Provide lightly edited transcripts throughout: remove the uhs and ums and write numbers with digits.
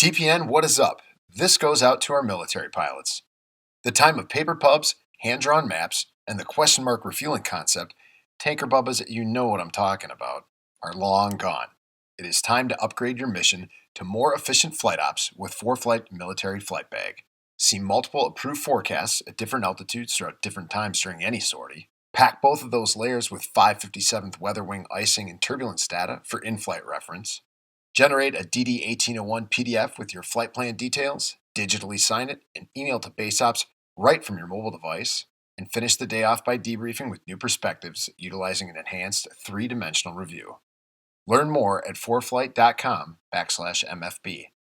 TPN, what is up? This goes out to our military pilots. The time of paper pubs, hand-drawn maps, and the question mark refueling concept, tanker bubbas, you know what I'm talking about, are long gone. It is time to upgrade your mission to more efficient flight ops with ForeFlight Military Flight Bag. See multiple approved forecasts at different altitudes throughout different times during any sortie. Pack both of those layers with 557th weather wing icing and turbulence data for in-flight reference. Generate a DD1801 PDF with your flight plan details, digitally sign it, and email to base ops right from your mobile device, and finish the day off by debriefing with new perspectives utilizing an enhanced three-dimensional review. Learn more at foreflight.com/MFB.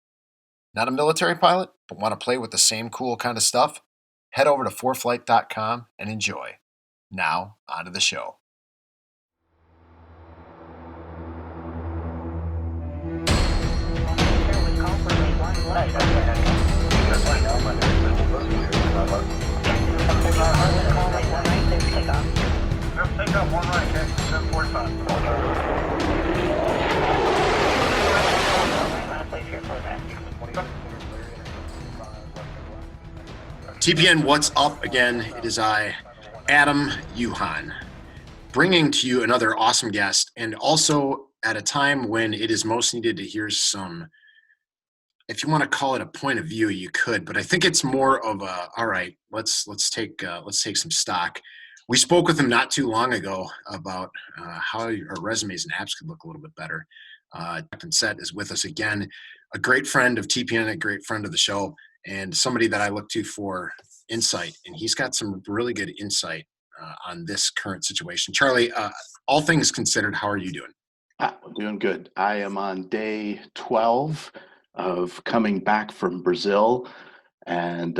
Not a military pilot, but want to play with the same cool kind of stuff? Head over to foreflight.com and enjoy. Now, on to the show. TPN, what's up again? It is I, Adam Yuhan, bringing to you another awesome guest, and also at a time when it is most needed to hear some, if you want to call it a point of view, you could, but I think it's more of a, all right, let's take some stock. We spoke with him not too long ago about how our resumes and apps could look a little bit better. Captain Set is with us again, a great friend of TPN, a great friend of the show, and somebody that I look to for insight, and he's got some really good insight on this current situation. Charlie, all things considered, how are you doing? I'm doing good. I am on day 12 of coming back from Brazil and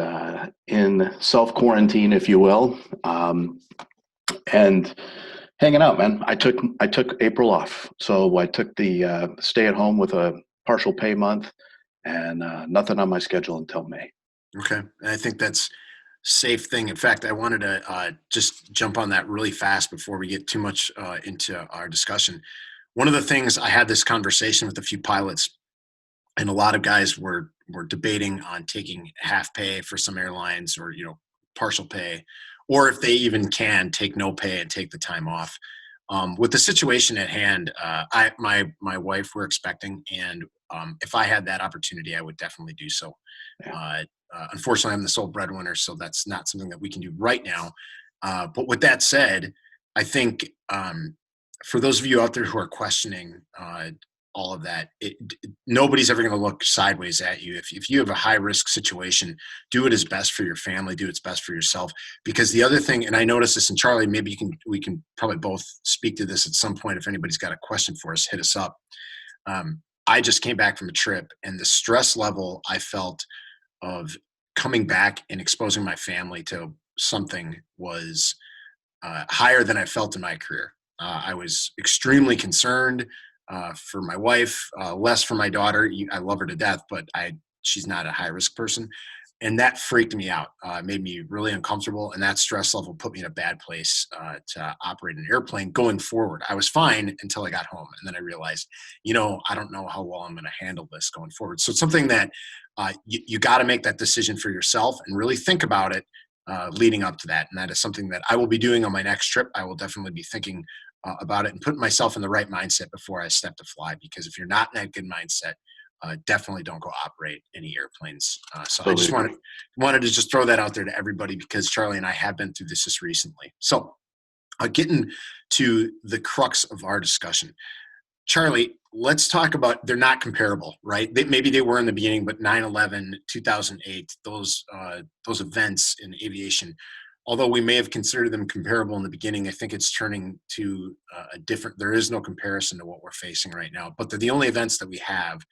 in self-quarantine, if you will, and hanging out, man. I took April off, so I took the stay at home with a partial pay month, and nothing on my schedule until May. Okay, and I think that's safe thing. In fact, I wanted to just jump on that really fast before we get too much into our discussion. One of the things, I had this conversation with a few pilots, and a lot of guys were debating on taking half pay for some airlines, or partial pay, or if they even can take no pay and take the time off. With the situation at hand, my wife, we're expecting, and if I had that opportunity, I would definitely do so. Unfortunately, I'm the sole breadwinner, so that's not something that we can do right now. But with that said, I think for those of you out there who are questioning all of that, nobody's ever going to look sideways at you. If you have a high risk situation, do it as best for your family, do what's best for yourself. Because the other thing, and I noticed this, and Charlie, maybe we can probably both speak to this at some point. If anybody's got a question for us, hit us up. I just came back from a trip, and the stress level I felt of coming back and exposing my family to something was higher than I felt in my career. I was extremely concerned for my wife, less for my daughter. I love her to death, but she's not a high risk person. And that freaked me out, made me really uncomfortable. And that stress level put me in a bad place to operate an airplane going forward. I was fine until I got home. And then I realized, I don't know how well I'm going to handle this going forward. So it's something that you got to make that decision for yourself and really think about it leading up to that. And that is something that I will be doing on my next trip. I will definitely be thinking about it and putting myself in the right mindset before I step to fly. Because if you're not in that good mindset, definitely don't go operate any airplanes. So I just wanted to just throw that out there to everybody, because Charlie and I have been through this just recently. So getting to the crux of our discussion, Charlie, let's talk about, they're not comparable, right? Maybe they were in the beginning, but 9/11, 2008, those events in aviation, although we may have considered them comparable in the beginning, I think it's turning to there is no comparison to what we're facing right now, but they're the only events that we have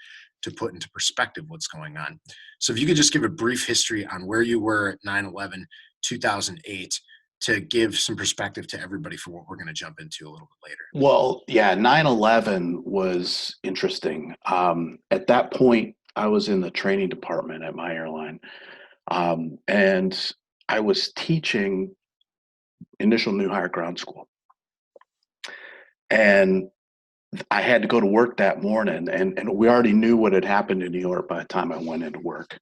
to put into perspective what's going on. So if you could just give a brief history on where you were at 9/11, 2008, to give some perspective to everybody for what we're going to jump into a little bit later. Well, yeah, 9/11 was interesting. At that point, I was in the training department at my airline, and I was teaching initial new hire ground school. And I had to go to work that morning, and we already knew what had happened in New York by the time I went into work.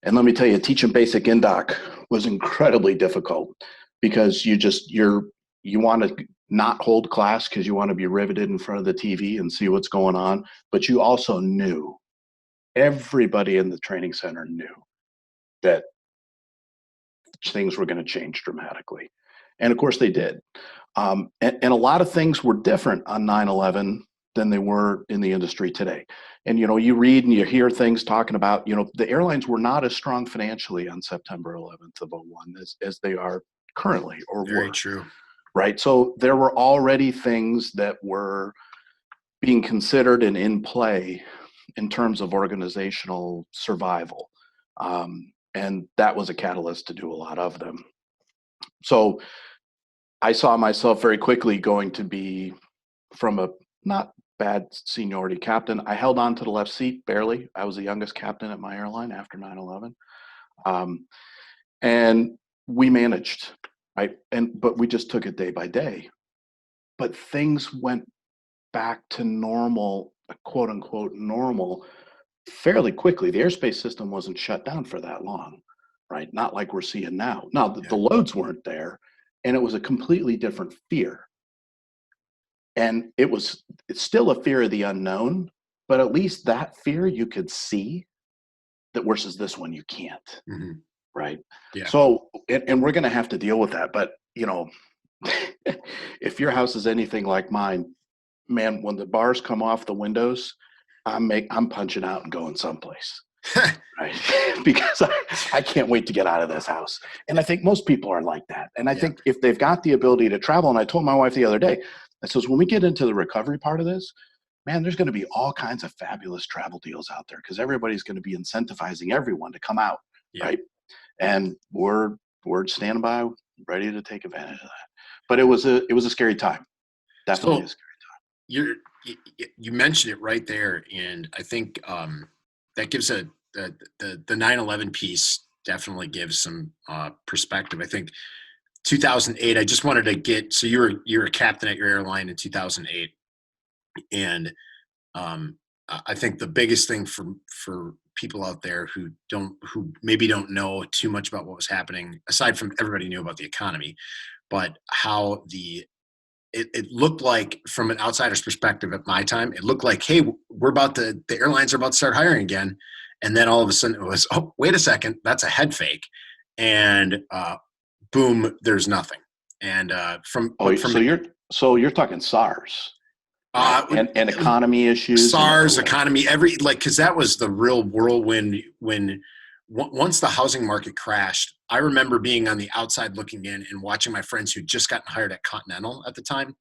And let me tell you, teaching basic indoc was incredibly difficult because you want to not hold class because you want to be riveted in front of the TV and see what's going on, but you also knew, everybody in the training center knew that things were going to change dramatically. And of course they did. And a lot of things were different on 9/11 than they were in the industry today. And, you read and you hear things talking about, the airlines were not as strong financially on September 11th of '01 as they are currently or Very were. true. Right. So there were already things that were being considered and in play in terms of organizational survival. And that was a catalyst to do a lot of them. So I saw myself very quickly going to be, from a not bad seniority captain. I held on to the left seat barely. I was the youngest captain at my airline after 9/11. And we managed, right? But we just took it day by day. But things went back to normal, quote unquote normal, fairly quickly. The airspace system wasn't shut down for that long, right? Not like we're seeing now. Now, the loads weren't there, and it was a completely different fear. And it's still a fear of the unknown, but at least that fear you could see, that versus this one you can't, right? Yeah. So, and we're going to have to deal with that. But, if your house is anything like mine, man, when the bars come off the windows, I'm punching out and going someplace, right? Because I can't wait to get out of this house. And I think most people are like that. And I think if they've got the ability to travel, and I told my wife the other day, I says, when we get into the recovery part of this, man, there's going to be all kinds of fabulous travel deals out there because everybody's going to be incentivizing everyone to come out, right? And we're standing by, ready to take advantage of that. But it was a scary time, definitely a scary time. You mentioned it right there, and I think that gives the 9/11 piece definitely gives some perspective. I think 2008. I just wanted to get, so you were a captain at your airline in 2008, and I think the biggest thing for people out there who maybe don't know too much about what was happening, aside from everybody knew about the economy, but how it looked like, from an outsider's perspective at my time, it looked like, hey, the airlines are about to start hiring again. And then all of a sudden it was, oh, wait a second, that's a head fake. And boom, there's nothing. And so you're talking SARS, right? and economy issues, SARS, economy, because that was the real whirlwind when once the housing market crashed. I remember being on the outside looking in and watching my friends who'd just gotten hired at Continental at the time.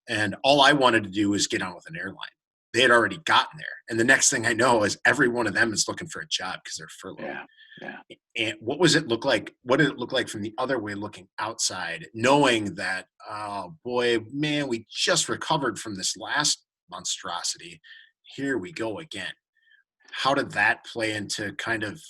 And all I wanted to do was get on with an airline. They had already gotten there. And the next thing I know is every one of them is looking for a job because they're furloughed. Yeah. And what did it look like from the other way looking outside, knowing that, oh boy, man, we just recovered from this last monstrosity. Here we go again. How did that play into kind of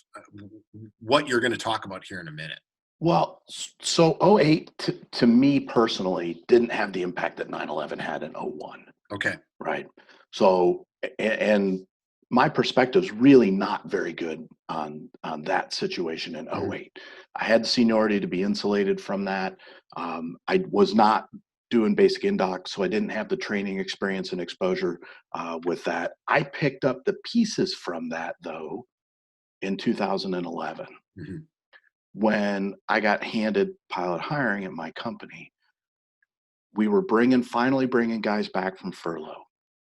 what you're going to talk about here in a minute? Well, so '08 to me personally didn't have the impact that 9/11 had in '01. Okay. Right. So, and my perspective is really not very good on that situation in '08. I had the seniority to be insulated from that. I was not doing basic indoc, so I didn't have the training experience and exposure with that. I picked up the pieces from that, though, in 2011 when I got handed pilot hiring at my company. We were finally bringing guys back from furlough.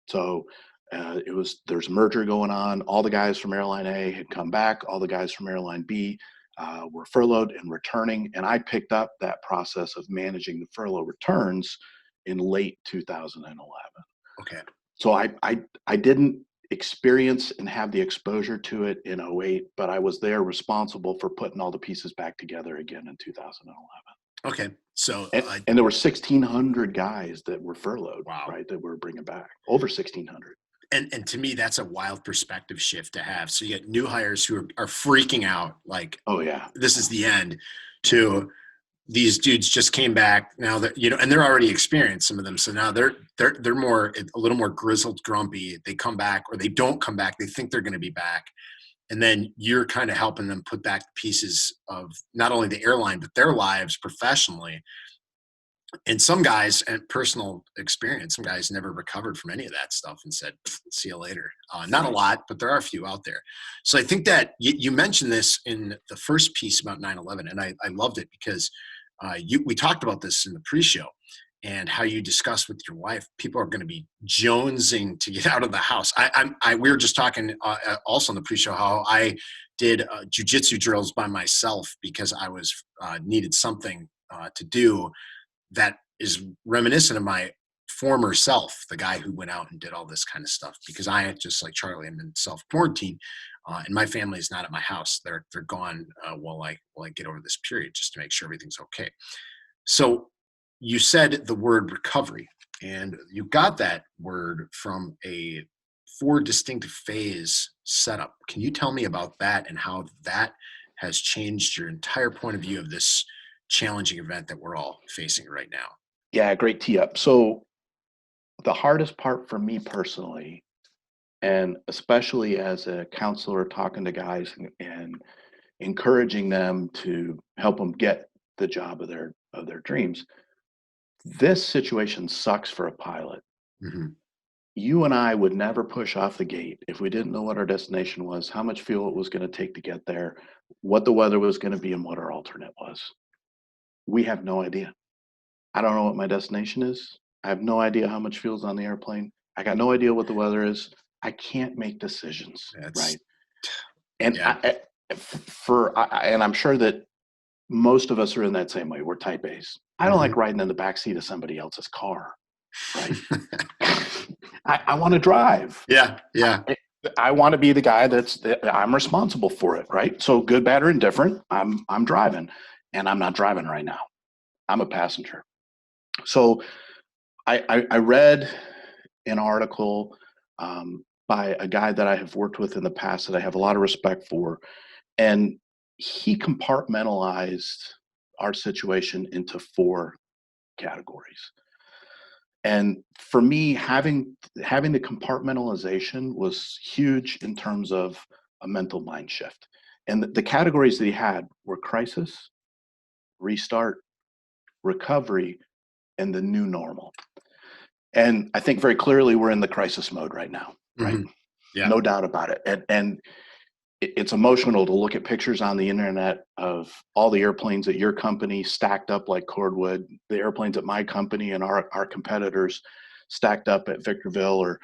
So there's a merger going on. All the guys from airline A had come back. All the guys from airline B were furloughed and returning. And I picked up that process of managing the furlough returns in late 2011. Okay. So I didn't experience and have the exposure to it in '08, but I was there responsible for putting all the pieces back together again in 2011. Okay. So, and there were 1,600 guys that were furloughed, wow, right? That we're bringing back, over 1,600. And to me, that's a wild perspective shift to have. So you get new hires who are freaking out, like, oh yeah, this is the end, to these dudes just came back now that, and they're already experienced, some of them. So now they're more, a little more grizzled, grumpy. They come back or they don't come back. They think they're going to be back. And then you're kind of helping them put back the pieces of not only the airline, but their lives professionally. And some guys, and personal experience, some guys never recovered from any of that stuff and said, see you later. Not a lot, but there are a few out there. So I think that you mentioned this in the first piece about 9/11, and I loved it because we talked about this in the pre-show and how you discussed with your wife, people are going to be jonesing to get out of the house. We were just talking also in the pre-show how I did jujitsu drills by myself because I was needed something to do that is reminiscent of my former self, the guy who went out and did all this kind of stuff. Because I, just like Charlie, I'm in self quarantine, and my family is not at my house. They're gone while I get over this period, just to make sure everything's okay. So you said the word recovery, and you got that word from a 4 distinct phase setup. Can you tell me about that and how that has changed your entire point of view of this challenging event that we're all facing right now? Yeah, great tee up. So the hardest part for me personally, and especially as a counselor talking to guys and encouraging them to help them get the job of their dreams, this situation sucks for a pilot. Mm-hmm. You and I would never push off the gate if we didn't know what our destination was, how much fuel it was going to take to get there, what the weather was going to be, and what our alternate was. We have no idea. I don't know what my destination is. I have no idea how much fuel's on the airplane. I got no idea what the weather is. I can't make decisions, right? And yeah. and I'm sure that most of us are in that same way. We're type A's. I don't like riding in the backseat of somebody else's car, right? I want to drive. Yeah. I want to be the guy I'm responsible for it, right? So good, bad, or indifferent, I'm driving, and I'm not driving right now. I'm a passenger. So I read an article by a guy that I have worked with in the past that I have a lot of respect for, and he compartmentalized our situation into 4 categories. And for me, having the compartmentalization was huge in terms of a mental mind shift. And the categories that he had were crisis, restart, recovery, and the new normal. And I think very clearly we're in the crisis mode right now, right? Mm-hmm. Yeah. No doubt about it. And it's emotional to look at pictures on the internet of all the airplanes at your company stacked up like cordwood, the airplanes at my company and our competitors stacked up at Victorville or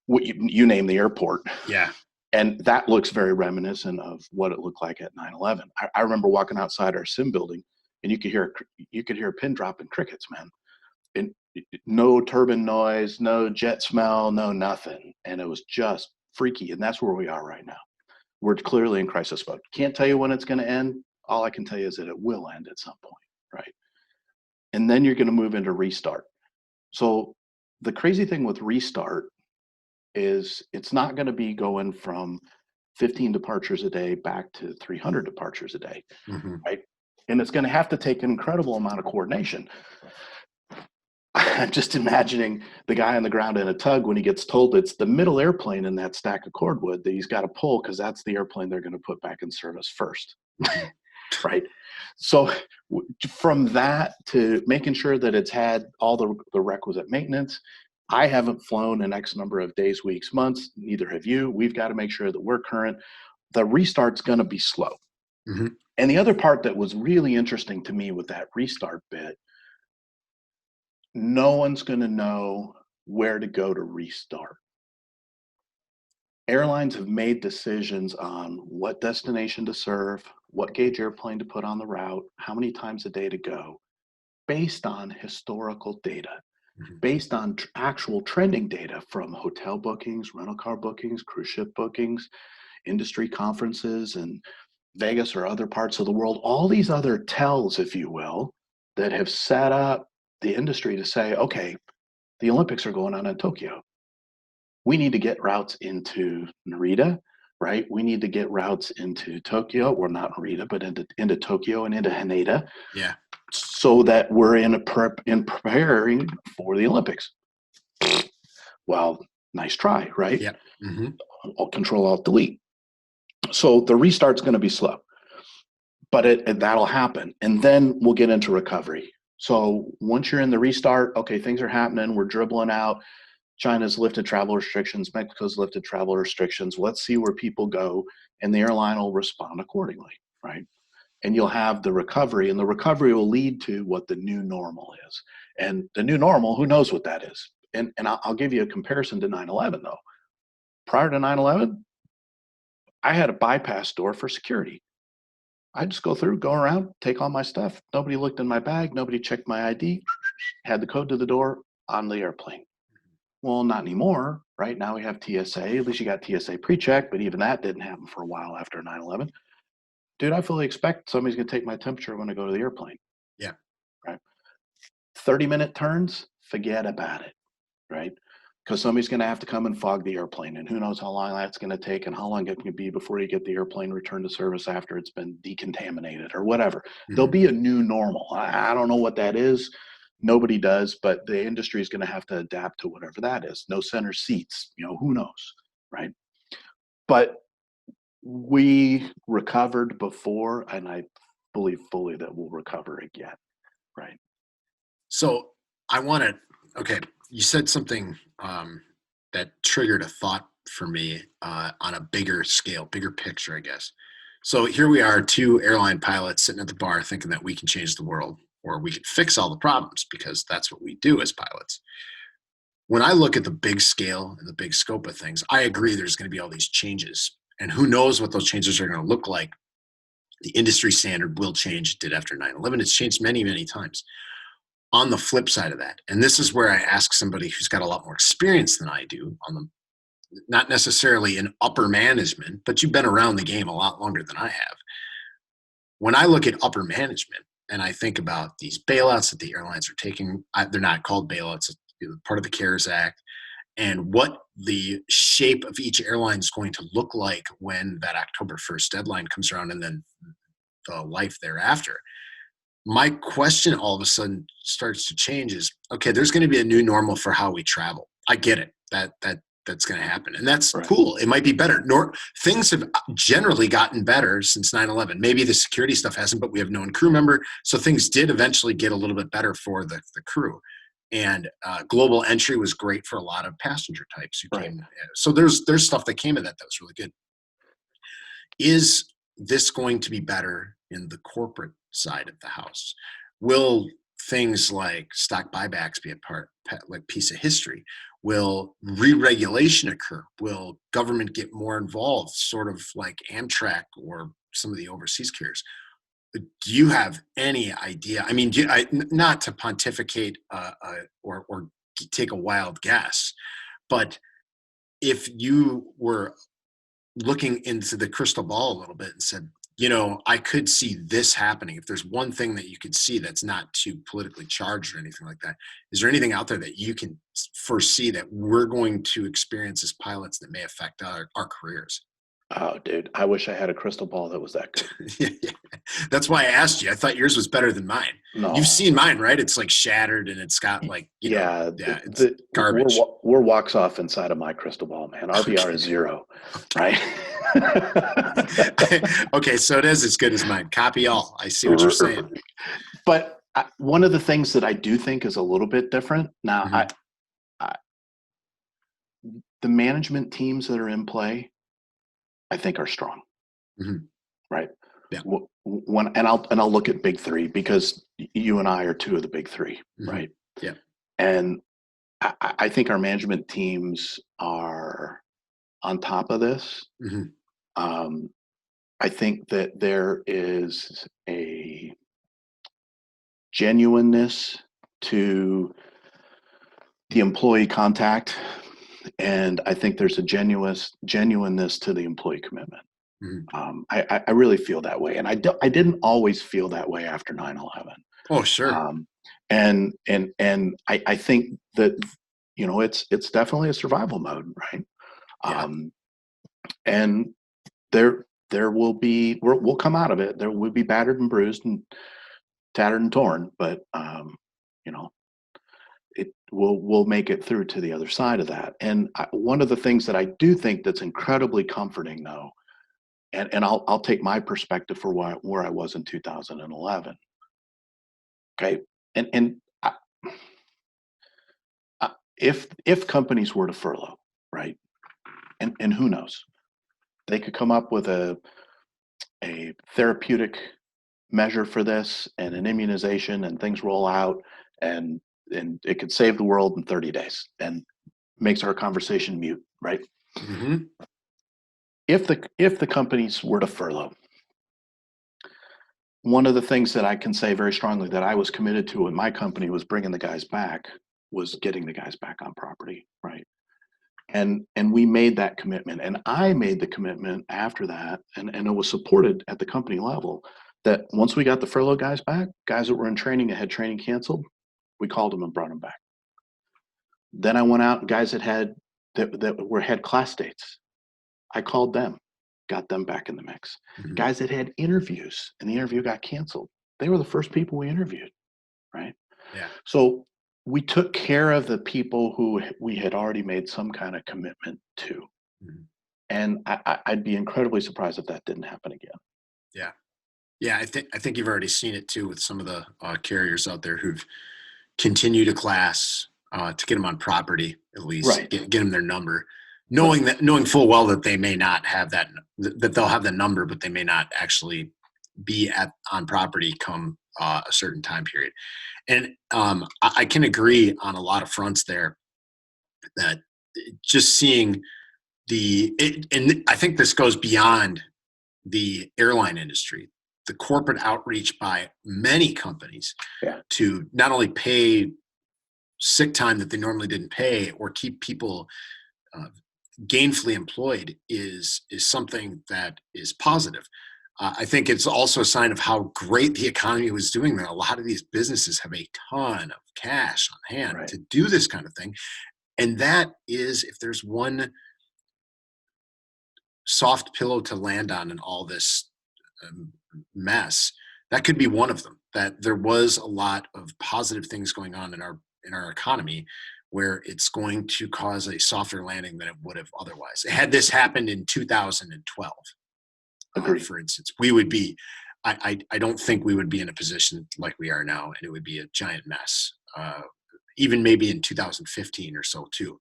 you name the airport. Yeah. And that looks very reminiscent of what it looked like at 9/11. I remember walking outside our sim building and you could hear a pin drop and crickets, man. And no turbine noise, no jet smell, no nothing. And it was just freaky. And that's where we are right now. We're clearly in crisis mode. Can't tell you when it's going to end. All I can tell you is that it will end at some point, right? And then you're going to move into restart. So the crazy thing with restart is it's not going to be going from 15 departures a day back to 300 departures a day, right? And it's going to have to take an incredible amount of coordination. I'm just imagining the guy on the ground in a tug when he gets told it's the middle airplane in that stack of cordwood that he's got to pull because that's the airplane they're going to put back in service first, right? So from that to making sure that it's had all the requisite maintenance, I haven't flown in X number of days, weeks, months. Neither have you. We've got to make sure that we're current. The restart's going to be slow. And the other part that was really interesting to me with that restart bit, no one's going to know where to go to restart. Airlines have made decisions on what destination to serve, what gauge airplane to put on the route, how many times a day to go, based on historical data, based on actual trending data from hotel bookings, rental car bookings, cruise ship bookings, industry conferences in Vegas or other parts of the world, all these other tells, if you will, that have set up the industry to say, okay, the Olympics are going on in Tokyo. We need to get routes into Narita, right? We need to get routes into Tokyo, or not Narita, but into Tokyo and into Haneda. Yeah. so that we're in preparing for the Olympics. Well, nice try, right? Yeah. Mm-hmm. I'll Control Alt Delete. So the restart's going to be slow, but that'll happen, and then we'll get into recovery. So once you're in the restart, okay, things are happening. We're dribbling out. China's lifted travel restrictions. Mexico's lifted travel restrictions. Let's see where people go, and the airline will respond accordingly, right? And you'll have the recovery, and the recovery will lead to what the new normal is. And the new normal, who knows what that is? And I'll give you a comparison to 9/11 though. Prior to 9/11, I had a bypass door for security. I just go through, go around, take all my stuff. Nobody looked in my bag. Nobody checked my ID. Had the code to the door on the airplane. Well, not anymore. Right now we have TSA. At least you got TSA pre-check, but even that didn't happen for a while after 9/11. Dude, I fully expect somebody's going to take my temperature when I go to the airplane. Yeah. Right. 30-minute turns, forget about it. Right. Because somebody's going to have to come and fog the airplane, and who knows how long that's going to take and how long it can be before you get the airplane returned to service after it's been decontaminated or whatever. Mm-hmm. There'll be a new normal. I don't know what that is. Nobody does, but the industry is going to have to adapt to whatever that is. No center seats, who knows, right? But we recovered before, and I believe fully that we'll recover again, right? So I want to, okay, you said something that triggered a thought for me on a bigger scale, bigger picture, I guess. So here we are, two airline pilots sitting at the bar thinking that we can change the world or we can fix all the problems because that's what we do as pilots. When I look at the big scale and the big scope of things, I agree there's going to be all these changes. And who knows what those changes are going to look like. The industry standard will change. It did after 9/11. It's changed many, many times. On the flip side of that, and this is where I ask somebody who's got a lot more experience than I do on the, not necessarily in upper management, but you've been around the game a lot longer than I have. When I look at upper management and I think about these bailouts that the airlines are taking, they're not called bailouts, it's part of the CARES Act, and what the shape of each airline is going to look like when that October 1st deadline comes around and then the life thereafter. My question all of a sudden starts to change is, okay, there's going to be a new normal for how we travel. I get it. That's going to happen. And that's right. Cool. It might be better. Things have generally gotten better since 9/11. Maybe the security stuff hasn't, but we have no one crew member. So things did eventually get a little bit better for the crew. And global entry was great for a lot of passenger types who came. So there's stuff that came of that was really good. Is this going to be better in the corporate side of the house? Will things like stock buybacks be like piece of history? Will re-regulation occur? Will government get more involved, sort of like Amtrak or some of the overseas carriers? Do you have any idea? I mean, not to pontificate or take a wild guess, but if you were looking into the crystal ball a little bit and said, I could see this happening. If there's one thing that you could see that's not too politically charged or anything like that, is there anything out there that you can foresee that we're going to experience as pilots that may affect our careers? Oh, dude, I wish I had a crystal ball that was that good. Yeah. That's why I asked you. I thought yours was better than mine. No. You've seen mine, right? It's like shattered and it's got like, it's garbage. We're walks off inside of my crystal ball, man. RVR is 0, right? Okay, so it is as good as mine. Copy all. I see what you're saying. But one of the things that I do think is a little bit different now, mm-hmm. The management teams that are in play, I think, are strong, mm-hmm. right? Yeah. I'll look at big 3 because you and I are 2 of the big 3, mm-hmm. right? Yeah. And I think our management teams are on top of this. Mm-hmm. I think that there is a genuineness to the employee contact, and I think there's a genuineness to the employee commitment. Mm-hmm. I really feel that way, and I didn't always feel that way after 9/11. Oh, sure. And I think that it's definitely a survival mode, right? Yeah. And there will be we'll come out of it. There will be battered and bruised and tattered and torn, but you know, we'll make it through to the other side of that. And one of the things that I do think that's incredibly comforting, though, and I'll take my perspective for where I was in 2011. Okay, and if companies were to furlough, right, and who knows, they could come up with a therapeutic measure for this and an immunization, and things roll out, and it could save the world in 30 days and makes our conversation mute, right? Mm-hmm. If the companies were to furlough, one of the things that I can say very strongly that I was committed to in my company was bringing the guys back, was getting the guys back on property, right? And we made that commitment, and I made the commitment after that, and it was supported at the company level, that once we got the furlough guys back, guys that were in training that had training canceled, we called them and brought them back. Then I went out and guys that had class dates, I called them, got them back in the mix. Mm-hmm. Guys that had interviews and the interview got canceled, they were the first people we interviewed, right? Yeah. So we took care of the people who we had already made some kind of commitment to. Mm-hmm. And I'd be incredibly surprised if that didn't happen again. Yeah. Yeah, I think you've already seen it too with some of the carriers out there who've continued to class to get them on property, at least, right. Get them their number, knowing full well that they may not have that they'll have the number, but they may not actually be on property come a certain time period. And I can agree on a lot of fronts there that just seeing and I think this goes beyond the airline industry, the corporate outreach by many companies to not only pay sick time that they normally didn't pay or keep people gainfully employed is something that is positive. I think it's also a sign of how great the economy was doing that a lot of these businesses have a ton of cash on hand to do this kind of thing. And that is, if there's one soft pillow to land on in all this mess, that could be one of them. That there was a lot of positive things going on in our economy, where it's going to cause a softer landing than it would have otherwise. Had this happened in 2012, for instance, we would be. I don't think we would be in a position like we are now, and it would be a giant mess. Even maybe in 2015 or so too,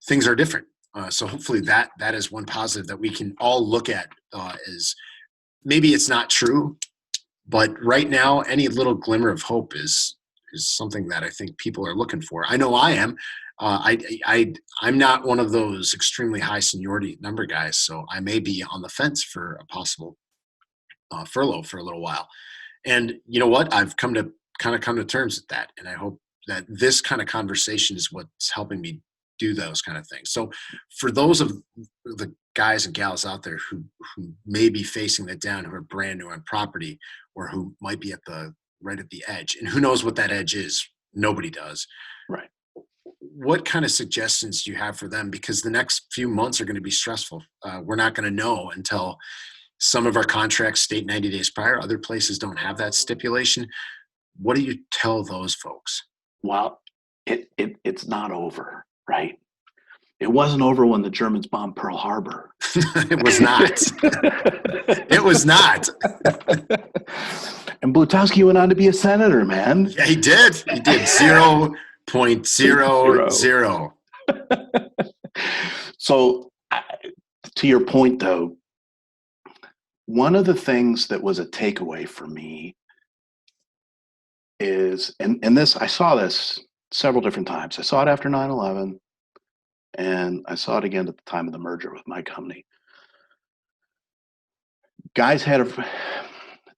things are different. So hopefully that is one positive that we can all look at as maybe it's not true, but right now any little glimmer of hope is something that I think people are looking for. I know I am. I'm not one of those extremely high seniority number guys, so I may be on the fence for a possible furlough for a little while. And you know what? I've come to terms with that, and I hope that this kind of conversation is what's helping me do those kind of things. So for those of the guys and gals out there who may be facing that down, who are brand new on property, or who might be right at the edge, and who knows what that edge is? Nobody does. Right. What kind of suggestions do you have for them? Because the next few months are going to be stressful. We're not going to know until some of our contracts state 90 days prior. Other places don't have that stipulation. What do you tell those folks? Well, it's not over, right? It wasn't over when the Germans bombed Pearl Harbor. It was not. It was not. And Blutowski went on to be a senator, man. Yeah, he did. He did 0.00. So, to your point, though, one of the things that was a takeaway for me is, and this, I saw this several different times. I saw it after 9/11, and I saw it again at the time of the merger with my company.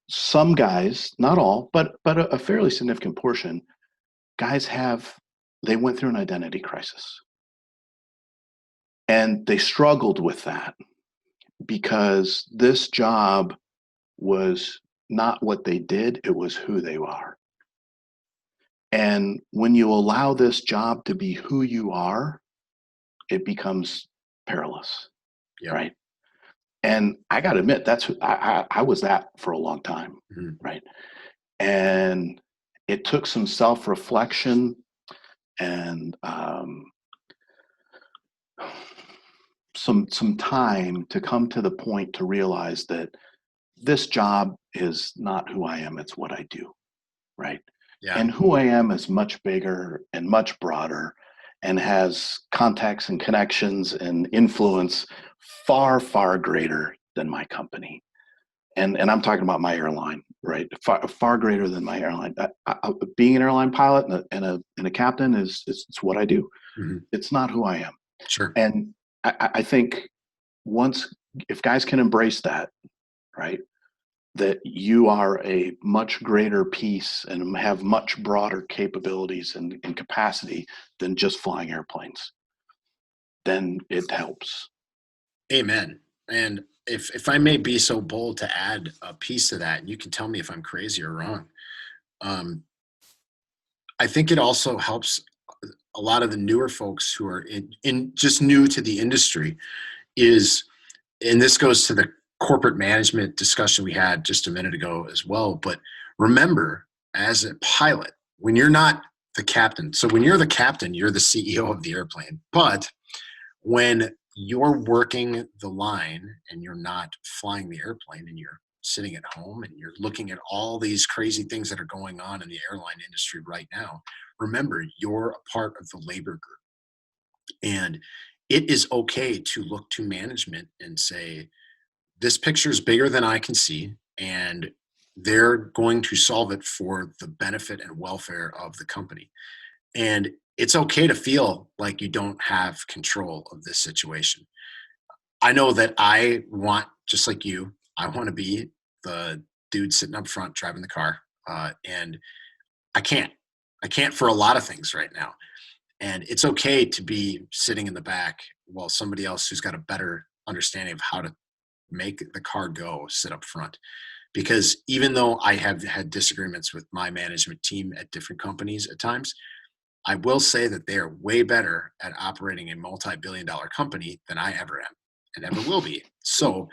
Some guys, not all, but a fairly significant portion, they went through an identity crisis. And they struggled with that because this job was not what they did, it was who they are. And when you allow this job to be who you are, it becomes perilous, right? And I got to admit, I was that for a long time, right? And it took some self-reflection and some time to come to the point to realize that this job is not who I am, it's what I do, right? Yeah. And who I am is much bigger and much broader and has contacts and connections and influence far, far greater than my company. And I'm talking about my airline, right? Far greater than my airline. Being an airline pilot and a captain is it's what I do. Hmm. It's not who I am. Sure. And I think once if guys can embrace that, right, that you are a much greater piece and have much broader capabilities and capacity than just flying airplanes, then it helps. Amen. And if I may be so bold to add a piece to that, and you can tell me if I'm crazy or wrong, um, I think it also helps a lot of the newer folks who are in just new to the industry is, and this goes to the corporate management discussion we had just a minute ago as well. But remember, as a pilot, when you're not the captain, so when you're the captain, you're the CEO of the airplane. But when you're working the line and you're not flying the airplane and you're sitting at home and you're looking at all these crazy things that are going on in the airline industry right now, remember, you're a part of the labor group. And it is okay to look to management and say, this picture is bigger than I can see, and they're going to solve it for the benefit and welfare of the company. And it's okay to feel like you don't have control of this situation. I know that I want, just like you, I want to be the dude sitting up front driving the car. And I can't. I can't for a lot of things right now. And it's okay to be sitting in the back while somebody else who's got a better understanding of how to make the car go sit up front. Because even though I have had disagreements with my management team at different companies at times, I will say that they are way better at operating a multi-billion-dollar company than I ever am and ever will be. So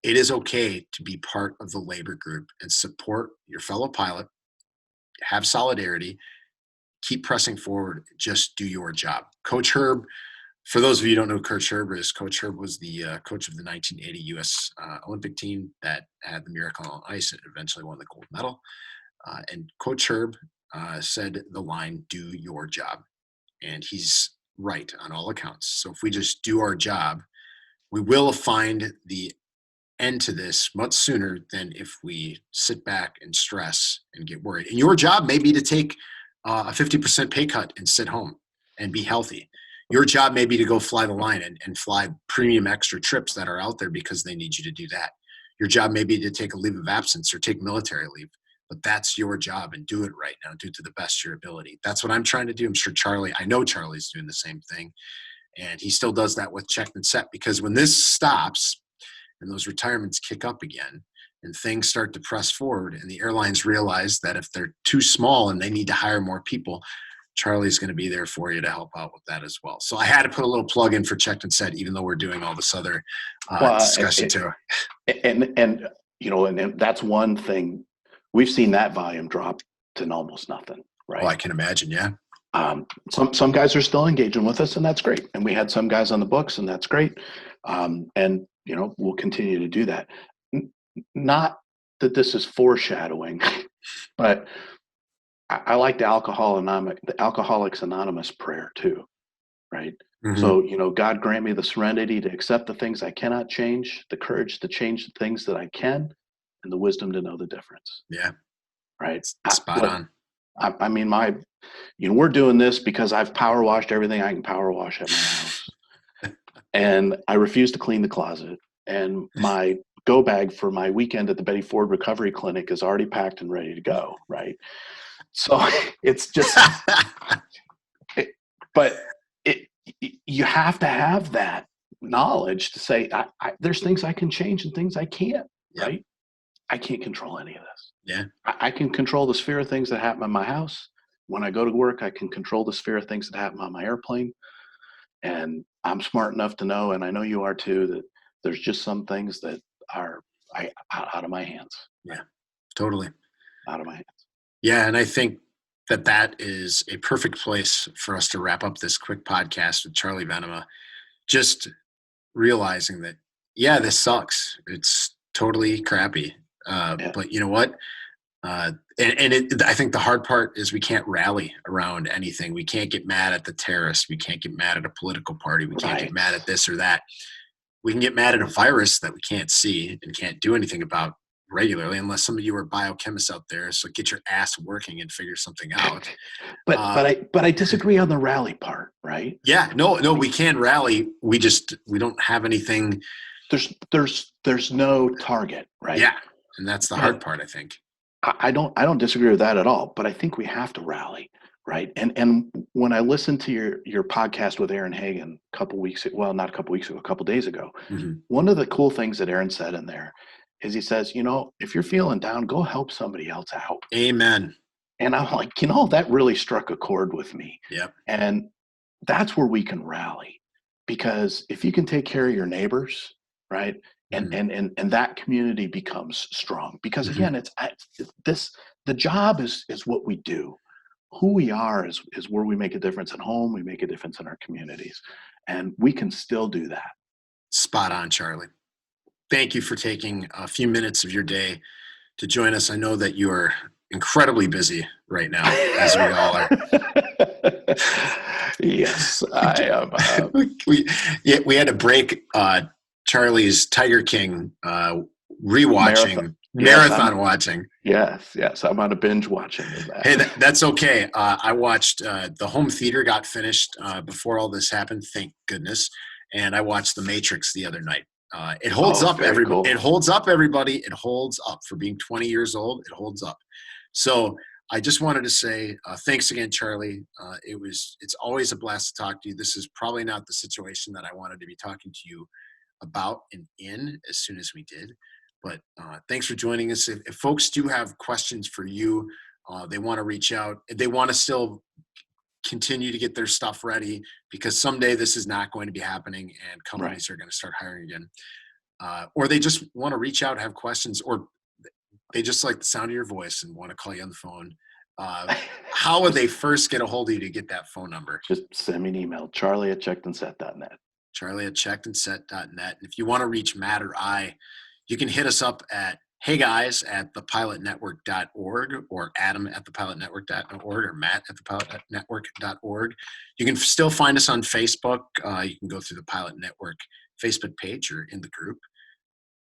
it is okay to be part of the labor group and support your fellow pilot, have solidarity, keep pressing forward, just do your job. Coach Herb, for those of you who don't know who Coach Herb is, Coach Herb was the coach of the 1980 U.S. Olympic team that had the Miracle on Ice and eventually won the gold medal. And Coach Herb said the line, do your job. And he's right on all accounts. So if we just do our job, we will find the end to this much sooner than if we sit back and stress and get worried. And your job may be to take a 50% pay cut and sit home and be healthy. Your job may be to go fly the line and fly premium extra trips that are out there because they need you to do that. Your job may be to take a leave of absence or take military leave, but that's your job and do it right now. Do it to the best of your ability. That's what I'm trying to do. I'm sure I know Charlie's doing the same thing. And he still does that with checked and set, because when this stops and those retirements kick up again and things start to press forward and the airlines realize that if they're too small and they need to hire more people, Charlie's going to be there for you to help out with that as well. So I had to put a little plug in for checked and set, even though we're doing all this other discussion too. And you know, and that's one thing we've seen that volume drop to almost nothing, right? Oh, I can imagine. Yeah. Some guys are still engaging with us, and that's great. And we had some guys on the books, and that's great. And you know, we'll continue to do that. Not that this is foreshadowing, but I like the Alcoholics Anonymous prayer too, right? Mm-hmm. So, you know, God grant me the serenity to accept the things I cannot change, the courage to change the things that I can, and the wisdom to know the difference. Yeah. Right. Spot on. I mean, you know, we're doing this because I've power washed everything I can power wash at my house. And I refuse to clean the closet. And my go bag for my weekend at the Betty Ford Recovery Clinic is already packed and ready to go. Right. So it's just, but you have to have that knowledge to say, there's things I can change and things I can't. Yep. Right. I can't control any of this. Yeah. I can control the sphere of things that happen in my house. When I go to work, I can control the sphere of things that happen on my airplane. And I'm smart enough to know, and I know you are too, that there's just some things that are out of my hands. Yeah, totally. Out of my hands. Yeah, and I think that is a perfect place for us to wrap up this quick podcast with Charlie Venema. Just realizing that, yeah, this sucks. It's totally crappy. Yeah. But you know what? I think the hard part is we can't rally around anything. We can't get mad at the terrorists. We can't get mad at a political party. We can't get mad at this or that. We can get mad at a virus that we can't see and can't do anything about regularly, unless some of you are biochemists out there. So get your ass working and figure something out. But I disagree on the rally part, right? Yeah, no, we can rally. We don't have anything. There's no target, right? Yeah, and that's the hard part, I think. I don't disagree with that at all, but I think we have to rally, right? And when I listened to your podcast with Aaron Hagen a couple days ago, Mm-hmm. one of the cool things that Aaron said in there is he says, if you're feeling down, go help somebody else out. Amen. And I'm like, that really struck a chord with me. Yep. And that's where we can rally, because if you can take care of your neighbors, right? And that community becomes strong, because again, the job is what we do. Who we are is where we make a difference at home. We make a difference in our communities, and we can still do that. Spot on, Charlie. Thank you for taking a few minutes of your day to join us. I know that you are incredibly busy right now, as we all are. Yes, I am. We had to break Charlie's Tiger King rewatching, marathon watching. Yes, I'm on a binge watching of that. Hey, that's okay. I watched the home theater got finished before all this happened, thank goodness. And I watched The Matrix the other night. It holds up, everybody. Cool. It holds up, everybody. It holds up for being 20 years old. It holds up. So I just wanted to say thanks again, Charlie. It's always a blast to talk to you. This is probably not the situation that I wanted to be talking to you about and in as soon as we did. But thanks for joining us. If folks do have questions for you, they want to reach out. They want to still continue to get their stuff ready, because someday this is not going to be happening and companies are going to start hiring again. Or they just want to reach out, have questions, or they just like the sound of your voice and want to call you on the phone. How would they first get a hold of you to get that phone number? Just send me an email, charlie@checkedandset.net. charlie@checkedandset.net. If you want to reach Matt or I, you can hit us up at heyguys@thepilotnetwork.org, or Adam@thepilotnetwork.org, or Matt@thepilotnetwork.org. You can still find us on Facebook. You can go through the Pilot Network Facebook page or in the group.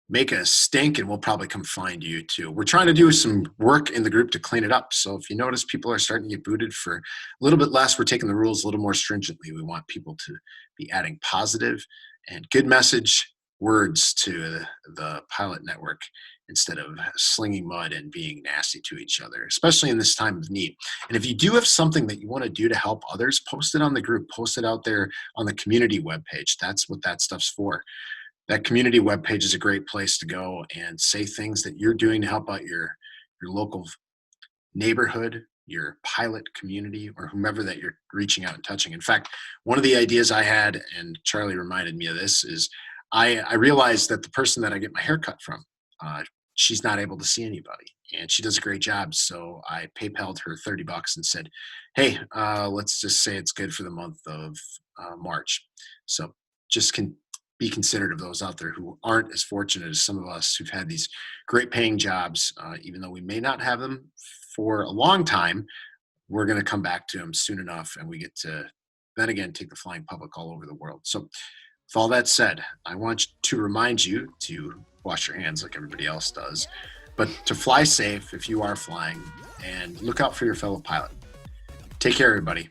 Make a stink and we'll probably come find you too. We're trying to do some work in the group to clean it up. So if you notice people are starting to get booted for a little bit less, we're taking the rules a little more stringently. We want people to be adding positive and good message words to the Pilot Network instead of slinging mud and being nasty to each other, especially in this time of need. And if you do have something that you want to do to help others, post it on the group, post it out there on the community webpage. That's what that stuff's for. That community webpage is a great place to go and say things that you're doing to help out your local neighborhood, your pilot community, or whomever that you're reaching out and touching. In fact, one of the ideas I had, and Charlie reminded me of this, is I realized that the person that I get my hair cut from, she's not able to see anybody, and she does a great job. So I PayPal'd her $30 and said, hey, let's just say it's good for the month of March. So just be considerate of those out there who aren't as fortunate as some of us who've had these great paying jobs. Even though we may not have them for a long time, we're going to come back to them soon enough, and we get to then again take the flying public all over the world. So with all that said, I want to remind you to wash your hands like everybody else does, but to fly safe if you are flying, and look out for your fellow pilot. Take care, everybody.